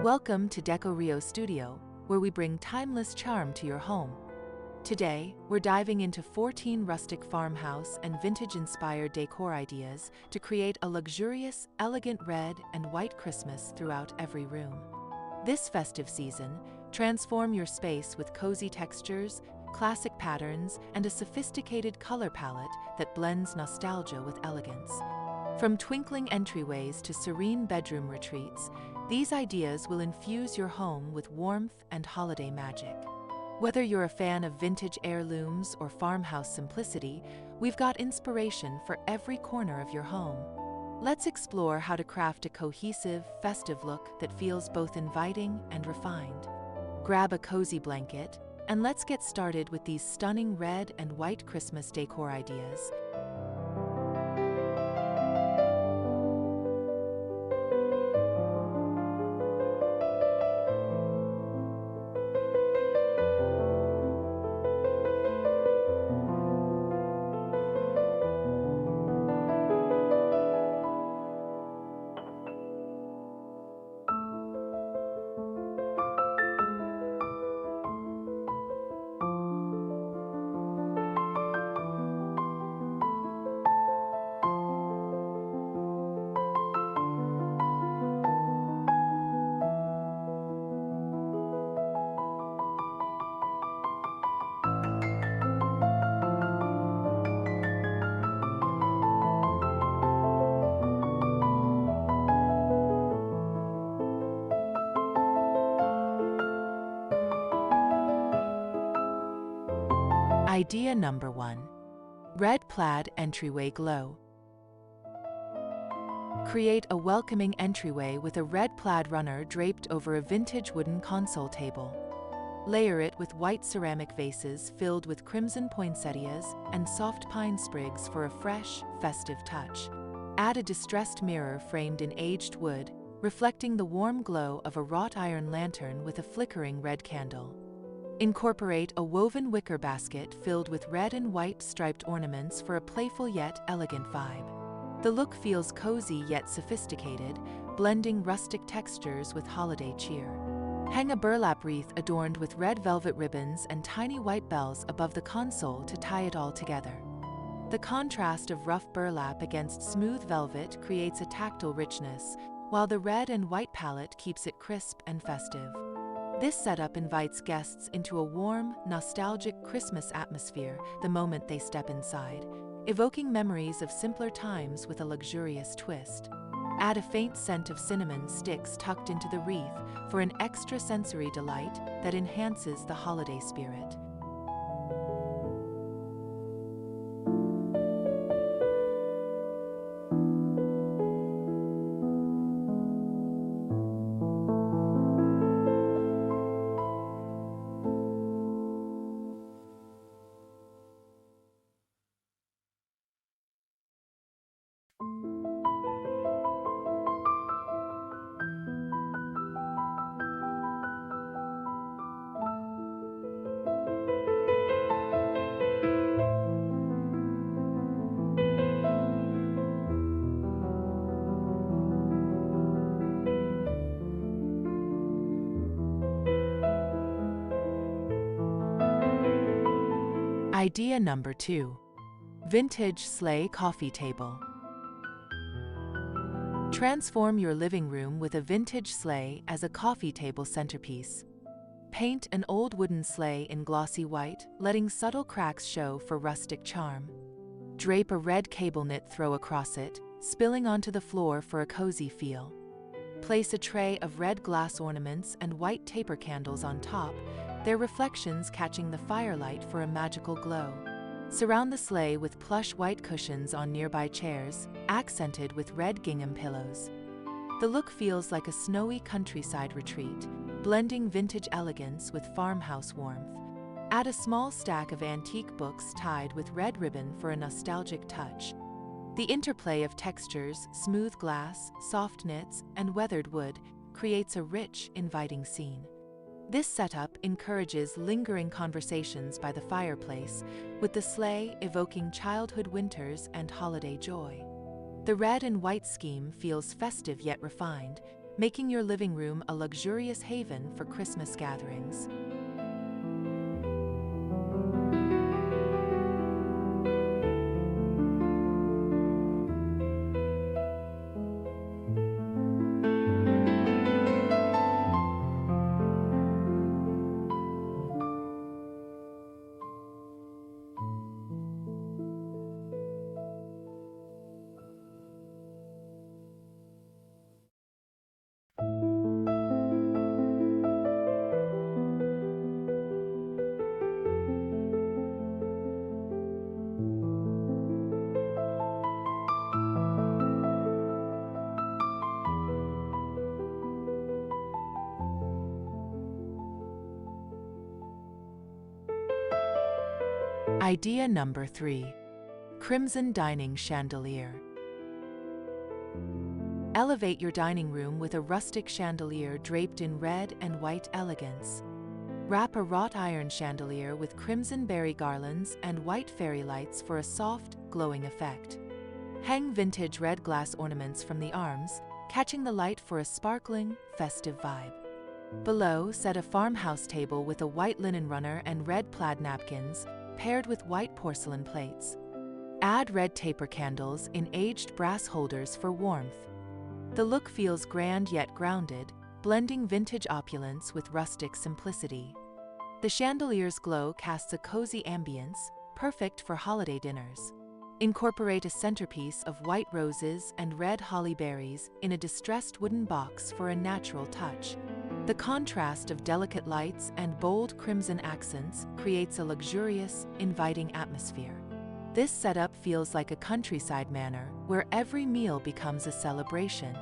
Welcome to Decorio Studio, where we bring timeless charm to your home. Today, we're diving into 14 rustic farmhouse and vintage-inspired decor ideas to create a luxurious, elegant red and white Christmas throughout every room. This festive season, transform your space with cozy textures, classic patterns, and a sophisticated color palette that blends nostalgia with elegance. From twinkling entryways to serene bedroom retreats, these ideas will infuse your home with warmth and holiday magic. Whether you're a fan of vintage heirlooms or farmhouse simplicity, we've got inspiration for every corner of your home. Let's explore how to craft a cohesive, festive look that feels both inviting and refined. Grab a cozy blanket, and let's get started with these stunning red and white Christmas decor ideas. Idea number 1. Red Plaid Entryway Glow. Create a welcoming entryway with a red plaid runner draped over a vintage wooden console table. Layer it with white ceramic vases filled with crimson poinsettias and soft pine sprigs for a fresh, festive touch. Add a distressed mirror framed in aged wood, reflecting the warm glow of a wrought iron lantern with a flickering red candle. Incorporate a woven wicker basket filled with red and white striped ornaments for a playful yet elegant vibe. The look feels cozy yet sophisticated, blending rustic textures with holiday cheer. Hang a burlap wreath adorned with red velvet ribbons and tiny white bells above the console to tie it all together. The contrast of rough burlap against smooth velvet creates a tactile richness, while the red and white palette keeps it crisp and festive. This setup invites guests into a warm, nostalgic Christmas atmosphere the moment they step inside, evoking memories of simpler times with a luxurious twist. Add a faint scent of cinnamon sticks tucked into the wreath for an extra sensory delight that enhances the holiday spirit. Idea number 2. Vintage Sleigh Coffee Table. Transform your living room with a vintage sleigh as a coffee table centerpiece. Paint an old wooden sleigh in glossy white, letting subtle cracks show for rustic charm. Drape a red cable knit throw across it, spilling onto the floor for a cozy feel. Place a tray of red glass ornaments and white taper candles on top, their reflections catching the firelight for a magical glow. Surround the sleigh with plush white cushions on nearby chairs, accented with red gingham pillows. The look feels like a snowy countryside retreat, blending vintage elegance with farmhouse warmth. Add a small stack of antique books tied with red ribbon for a nostalgic touch. The interplay of textures, smooth glass, soft knits, and weathered wood, creates a rich, inviting scene. This setup encourages lingering conversations by the fireplace, with the sleigh evoking childhood winters and holiday joy. The red and white scheme feels festive yet refined, making your living room a luxurious haven for Christmas gatherings. Idea number 3. Crimson Dining Chandelier. Elevate your dining room with a rustic chandelier draped in red and white elegance. Wrap a wrought iron chandelier with crimson berry garlands and white fairy lights for a soft, glowing effect. Hang vintage red glass ornaments from the arms, catching the light for a sparkling, festive vibe. Below, set a farmhouse table with a white linen runner and red plaid napkins, paired with white porcelain plates. Add red taper candles in aged brass holders for warmth. The look feels grand yet grounded, blending vintage opulence with rustic simplicity. The chandelier's glow casts a cozy ambience, perfect for holiday dinners. Incorporate a centerpiece of white roses and red holly berries in a distressed wooden box for a natural touch. The contrast of delicate lights and bold crimson accents creates a luxurious, inviting atmosphere. This setup feels like a countryside manor where every meal becomes a celebration.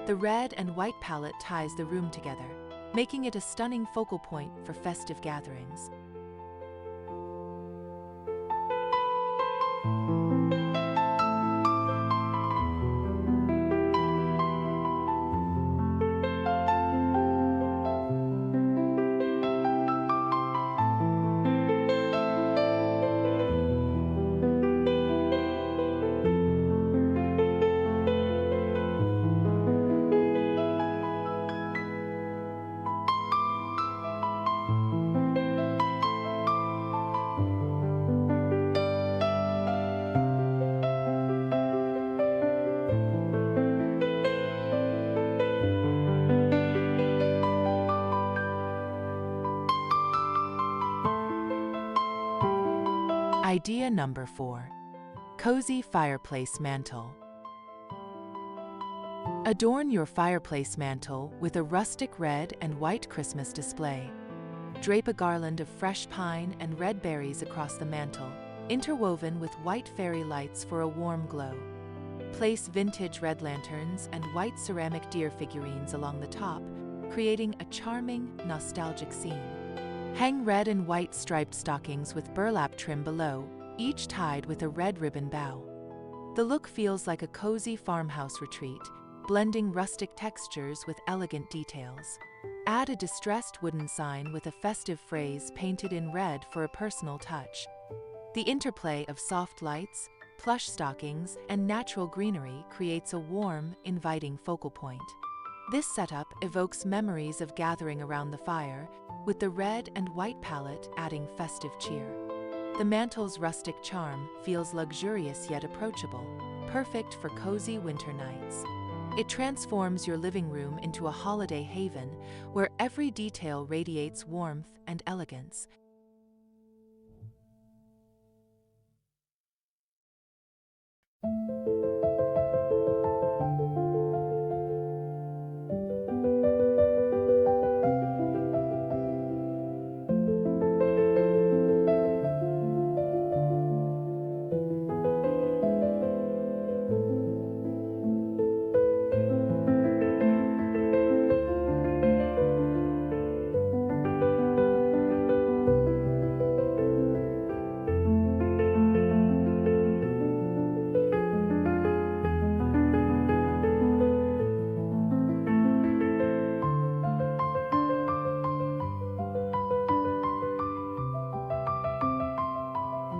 The red and white palette ties the room together, making it a stunning focal point for festive gatherings. Idea number 4. Cozy Fireplace Mantel. Adorn your fireplace mantel with a rustic red and white Christmas display. Drape a garland of fresh pine and red berries across the mantel, interwoven with white fairy lights for a warm glow. Place vintage red lanterns and white ceramic deer figurines along the top, creating a charming, nostalgic scene. Hang red and white striped stockings with burlap trim below, each tied with a red ribbon bow. The look feels like a cozy farmhouse retreat, blending rustic textures with elegant details. Add a distressed wooden sign with a festive phrase painted in red for a personal touch. The interplay of soft lights, plush stockings, and natural greenery creates a warm, inviting focal point. This setup evokes memories of gathering around the fire, with the red and white palette adding festive cheer. The mantel's rustic charm feels luxurious yet approachable, perfect for cozy winter nights. It transforms your living room into a holiday haven where every detail radiates warmth and elegance.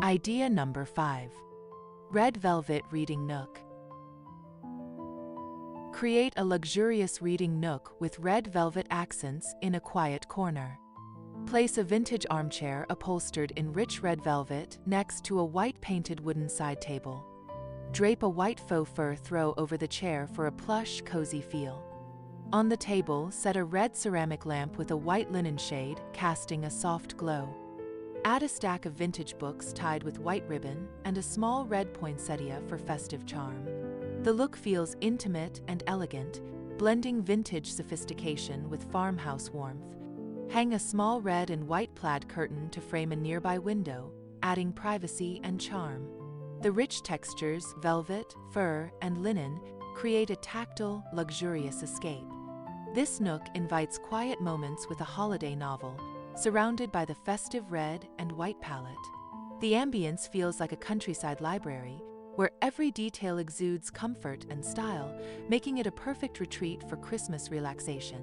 Idea number 5. Red Velvet Reading Nook. Create a luxurious reading nook with red velvet accents in a quiet corner. Place a vintage armchair upholstered in rich red velvet next to a white painted wooden side table. Drape a white faux fur throw over the chair for a plush, cozy feel. On the table, set a red ceramic lamp with a white linen shade, casting a soft glow. Add a stack of vintage books tied with white ribbon and a small red poinsettia for festive charm. The look feels intimate and elegant, blending vintage sophistication with farmhouse warmth. Hang a small red and white plaid curtain to frame a nearby window, adding privacy and charm. The rich textures, velvet, fur, and linen, create a tactile, luxurious escape. This nook invites quiet moments with a holiday novel, surrounded by the festive red and white palette. The ambience feels like a countryside library, where every detail exudes comfort and style, making it a perfect retreat for Christmas relaxation.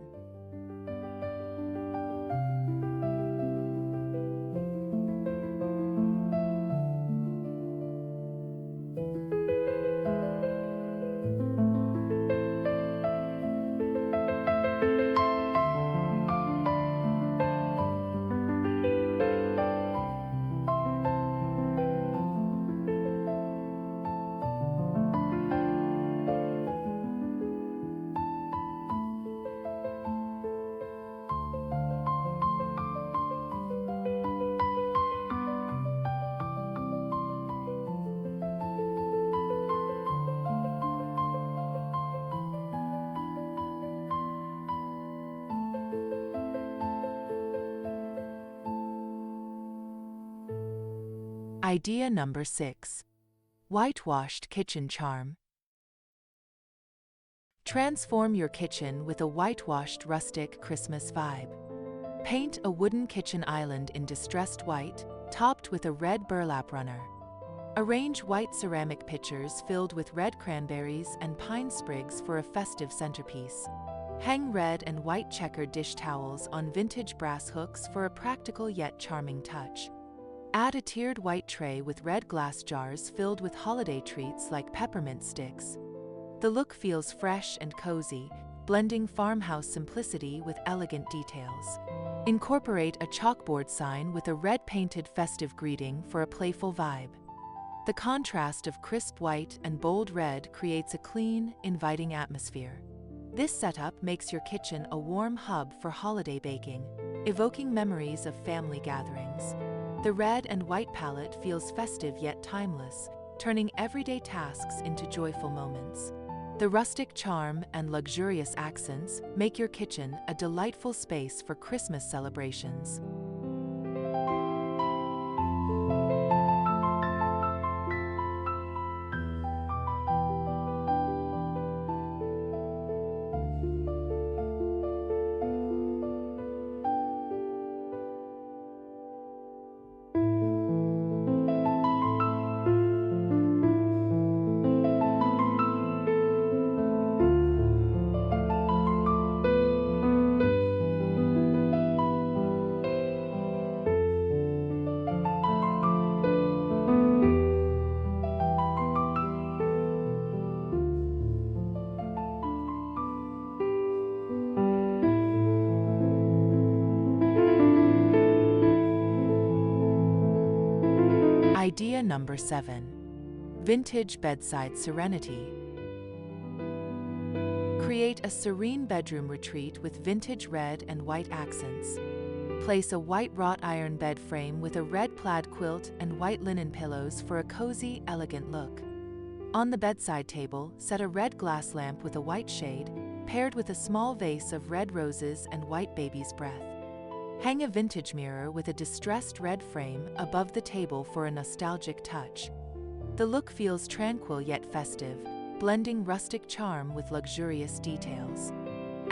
Idea number 6. Whitewashed kitchen charm. Transform your kitchen with a whitewashed rustic Christmas vibe. Paint a wooden kitchen island in distressed white, topped with a red burlap runner. Arrange white ceramic pitchers filled with red cranberries and pine sprigs for a festive centerpiece. Hang red and white checkered dish towels on vintage brass hooks for a practical yet charming touch. Add a tiered white tray with red glass jars filled with holiday treats like peppermint sticks. The look feels fresh and cozy, blending farmhouse simplicity with elegant details. Incorporate a chalkboard sign with a red painted festive greeting for a playful vibe. The contrast of crisp white and bold red creates a clean, inviting atmosphere. This setup makes your kitchen a warm hub for holiday baking, evoking memories of family gatherings. The red and white palette feels festive yet timeless, turning everyday tasks into joyful moments. The rustic charm and luxurious accents make your kitchen a delightful space for Christmas celebrations. Idea number 7. Vintage bedside Serenity. Create a serene bedroom retreat with vintage red and white accents. Place a white wrought iron bed frame with a red plaid quilt and white linen pillows for a cozy, elegant look. On the bedside table, set a red glass lamp with a white shade, paired with a small vase of red roses and white baby's breath. Hang a vintage mirror with a distressed red frame above the table for a nostalgic touch. The look feels tranquil yet festive, blending rustic charm with luxurious details.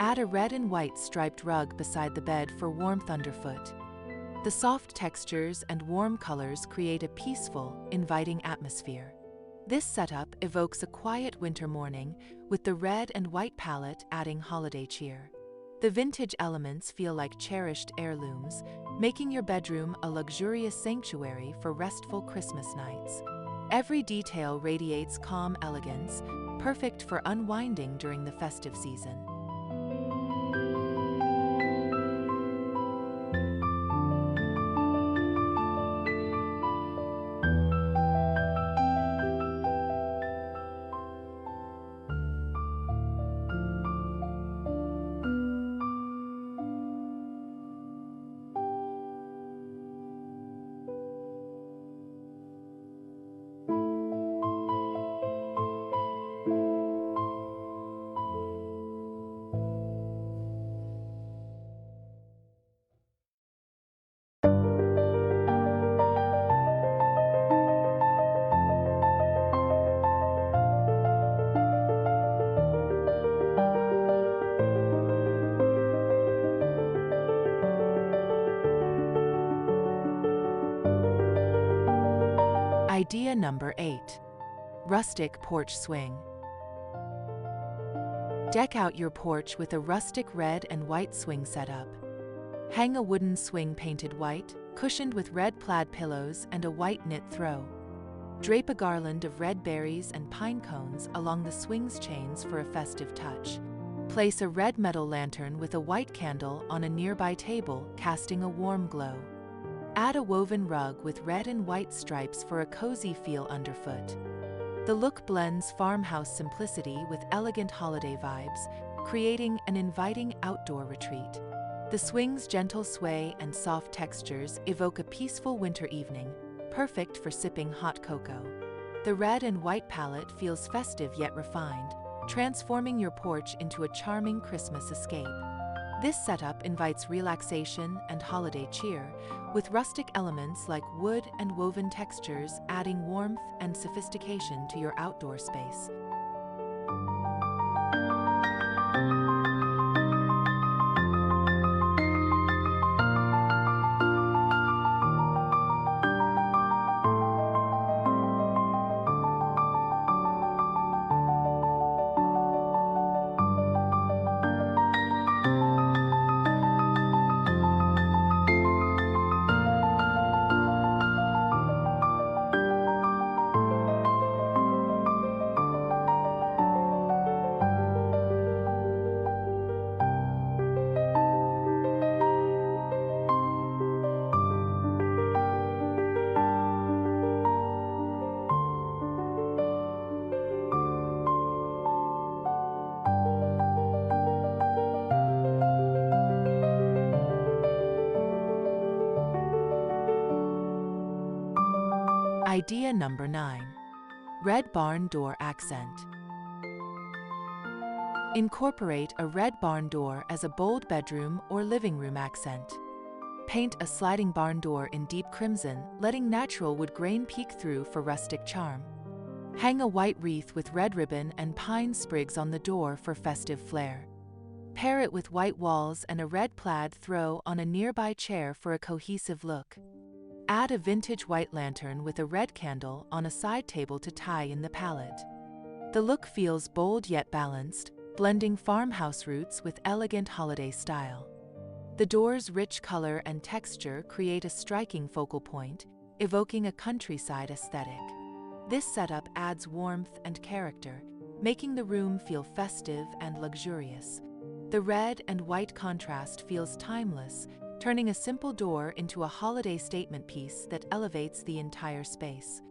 Add a red and white striped rug beside the bed for warmth underfoot. The soft textures and warm colors create a peaceful, inviting atmosphere. This setup evokes a quiet winter morning, with the red and white palette adding holiday cheer. The vintage elements feel like cherished heirlooms, making your bedroom a luxurious sanctuary for restful Christmas nights. Every detail radiates calm elegance, perfect for unwinding during the festive season. Idea number 8. Rustic porch swing. Deck out your porch with a rustic red and white swing setup. Hang a wooden swing painted white, cushioned with red plaid pillows and a white knit throw. Drape a garland of red berries and pine cones along the swing's chains for a festive touch. Place a red metal lantern with a white candle on a nearby table, casting a warm glow. Add a woven rug with red and white stripes for a cozy feel underfoot. The look blends farmhouse simplicity with elegant holiday vibes, creating an inviting outdoor retreat. The swing's gentle sway and soft textures evoke a peaceful winter evening, perfect for sipping hot cocoa. The red and white palette feels festive yet refined, transforming your porch into a charming Christmas escape. This setup invites relaxation and holiday cheer, with rustic elements like wood and woven textures adding warmth and sophistication to your outdoor space. Idea number 9. Red barn door accent. Incorporate a red barn door as a bold bedroom or living room accent. Paint a sliding barn door in deep crimson, letting natural wood grain peek through for rustic charm. Hang a white wreath with red ribbon and pine sprigs on the door for festive flair. Pair it with white walls and a red plaid throw on a nearby chair for a cohesive look. Add a vintage white lantern with a red candle on a side table to tie in the palette. The look feels bold yet balanced, blending farmhouse roots with elegant holiday style. The door's rich color and texture create a striking focal point, evoking a countryside aesthetic. This setup adds warmth and character, making the room feel festive and luxurious. The red and white contrast feels timeless, turning a simple door into a holiday statement piece that elevates the entire space.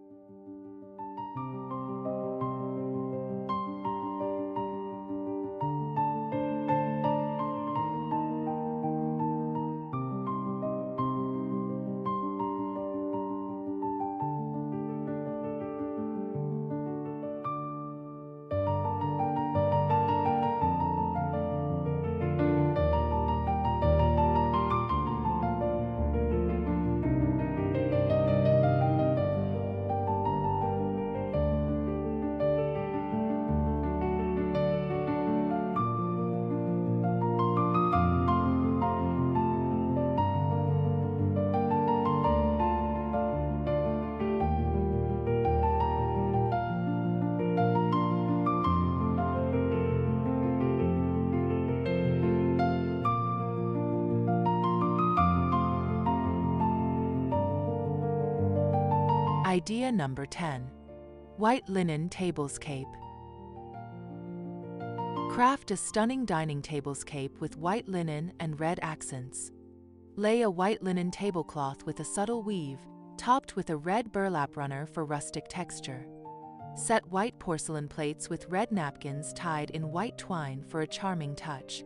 Idea number 10. White linen tablescape. Craft a stunning dining tablescape with white linen and red accents. Lay a white linen tablecloth with a subtle weave, topped with a red burlap runner for rustic texture. Set white porcelain plates with red napkins tied in white twine for a charming touch.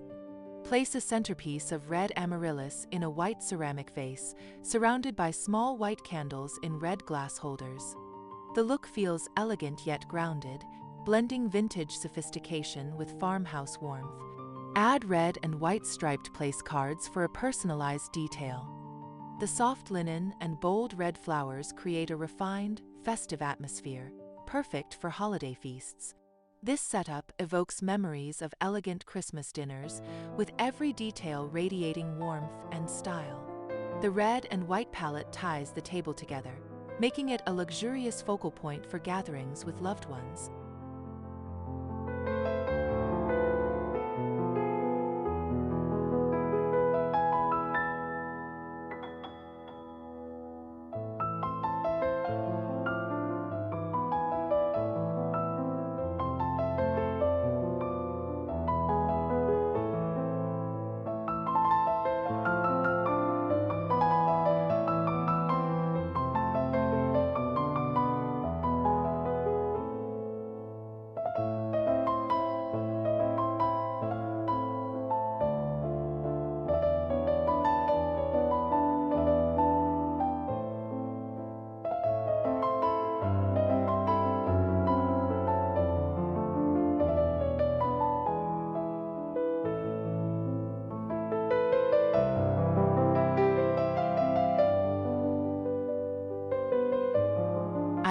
Place a centerpiece of red amaryllis in a white ceramic vase, surrounded by small white candles in red glass holders. The look feels elegant yet grounded, blending vintage sophistication with farmhouse warmth. Add red and white striped place cards for a personalized detail. The soft linen and bold red flowers create a refined, festive atmosphere, perfect for holiday feasts. This setup evokes memories of elegant Christmas dinners, with every detail radiating warmth and style. The red and white palette ties the table together, making it a luxurious focal point for gatherings with loved ones.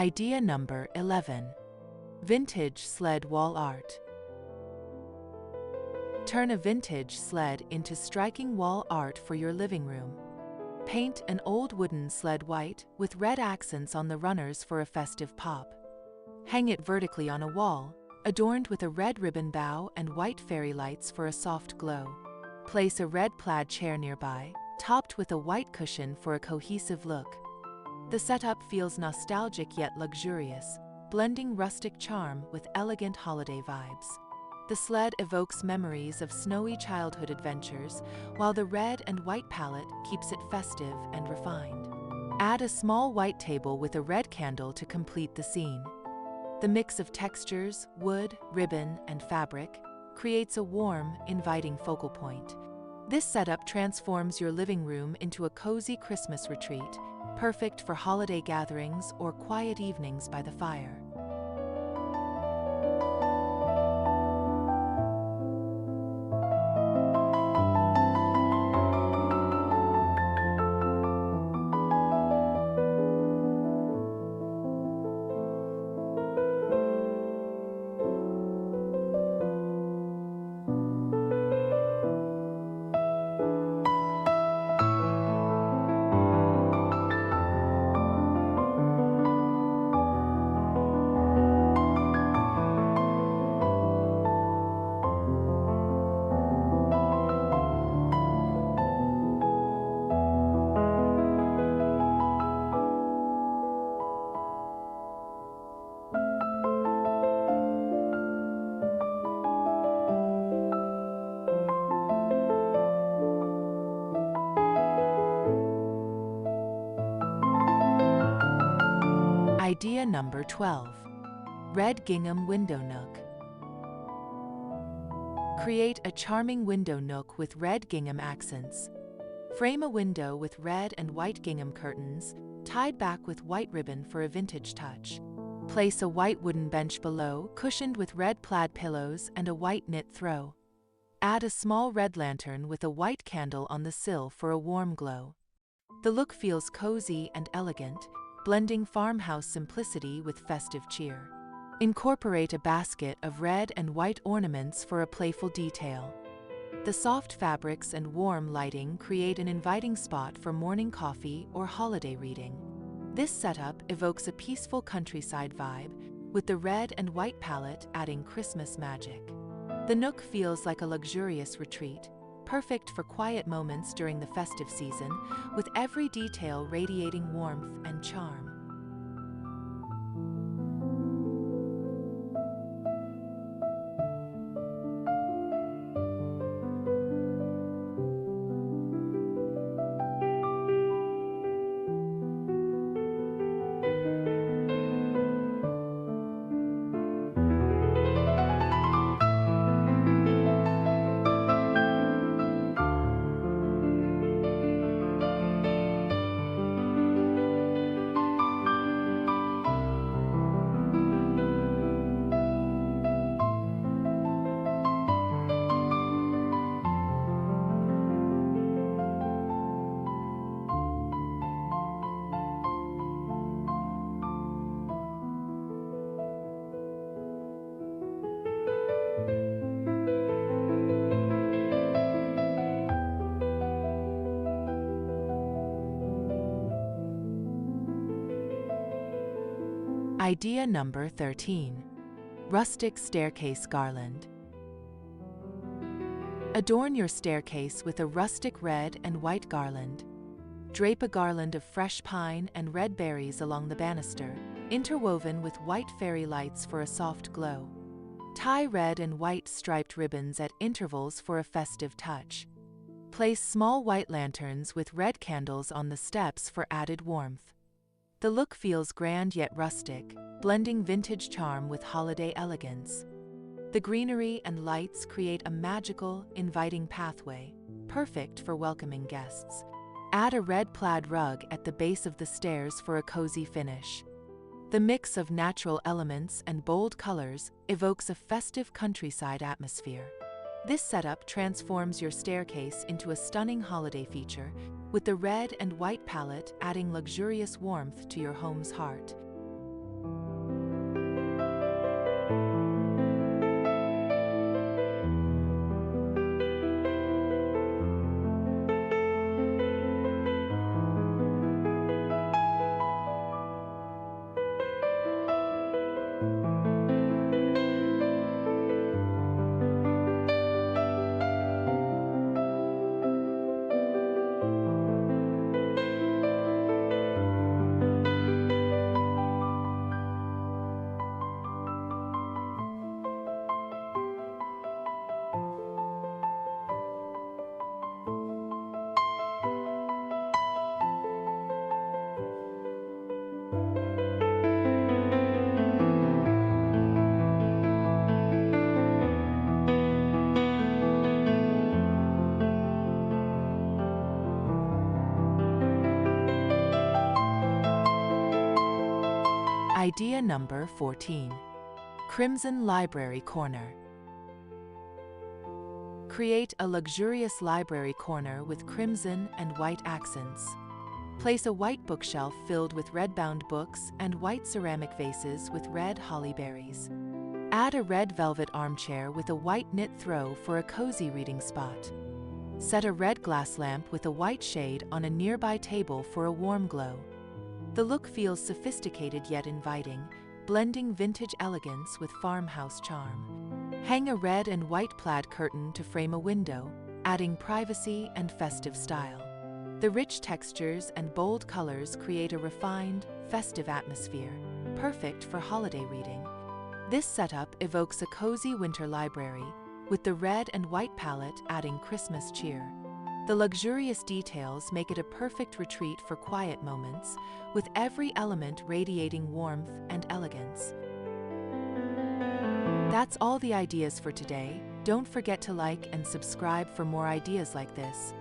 Idea number 11. Vintage sled wall art. Turn a vintage sled into striking wall art for your living room. Paint an old wooden sled white with red accents on the runners for a festive pop. Hang it vertically on a wall, adorned with a red ribbon bow and white fairy lights for a soft glow. Place a red plaid chair nearby, topped with a white cushion for a cohesive look. The setup feels nostalgic yet luxurious, blending rustic charm with elegant holiday vibes. The sled evokes memories of snowy childhood adventures, while the red and white palette keeps it festive and refined. Add a small white table with a red candle to complete the scene. The mix of textures, wood, ribbon, and fabric creates a warm, inviting focal point. This setup transforms your living room into a cozy Christmas retreat, perfect for holiday gatherings or quiet evenings by the fire. Idea number 12. Red Gingham window nook. Create a charming window nook with red gingham accents. Frame a window with red and white gingham curtains, tied back with white ribbon for a vintage touch. Place a white wooden bench below, cushioned with red plaid pillows and a white knit throw. Add a small red lantern with a white candle on the sill for a warm glow. The look feels cozy and elegant, blending farmhouse simplicity with festive cheer. Incorporate a basket of red and white ornaments for a playful detail. The soft fabrics and warm lighting create an inviting spot for morning coffee or holiday reading. This setup evokes a peaceful countryside vibe, with the red and white palette adding Christmas magic. The nook feels like a luxurious retreat, perfect for quiet moments during the festive season, with every detail radiating warmth and charm. Idea number 13. Rustic staircase garland. Adorn your staircase with a rustic red and white garland. Drape a garland of fresh pine and red berries along the banister, interwoven with white fairy lights for a soft glow. Tie red and white striped ribbons at intervals for a festive touch. Place small white lanterns with red candles on the steps for added warmth. The look feels grand yet rustic, blending vintage charm with holiday elegance. The greenery and lights create a magical, inviting pathway, perfect for welcoming guests. Add a red plaid rug at the base of the stairs for a cozy finish. The mix of natural elements and bold colors evokes a festive countryside atmosphere. This setup transforms your staircase into a stunning holiday feature, with the red and white palette adding luxurious warmth to your home's heart. Idea number 14. Crimson library corner. Create a luxurious library corner with crimson and white accents. Place a white bookshelf filled with red-bound books and white ceramic vases with red holly berries. Add a red velvet armchair with a white knit throw for a cozy reading spot. Set a red glass lamp with a white shade on a nearby table for a warm glow. The look feels sophisticated yet inviting, blending vintage elegance with farmhouse charm. Hang a red and white plaid curtain to frame a window, adding privacy and festive style. The rich textures and bold colors create a refined, festive atmosphere, perfect for holiday reading. This setup evokes a cozy winter library, with the red and white palette adding Christmas cheer. The luxurious details make it a perfect retreat for quiet moments, with every element radiating warmth and elegance. That's all the ideas for today. Don't forget to like and subscribe for more ideas like this.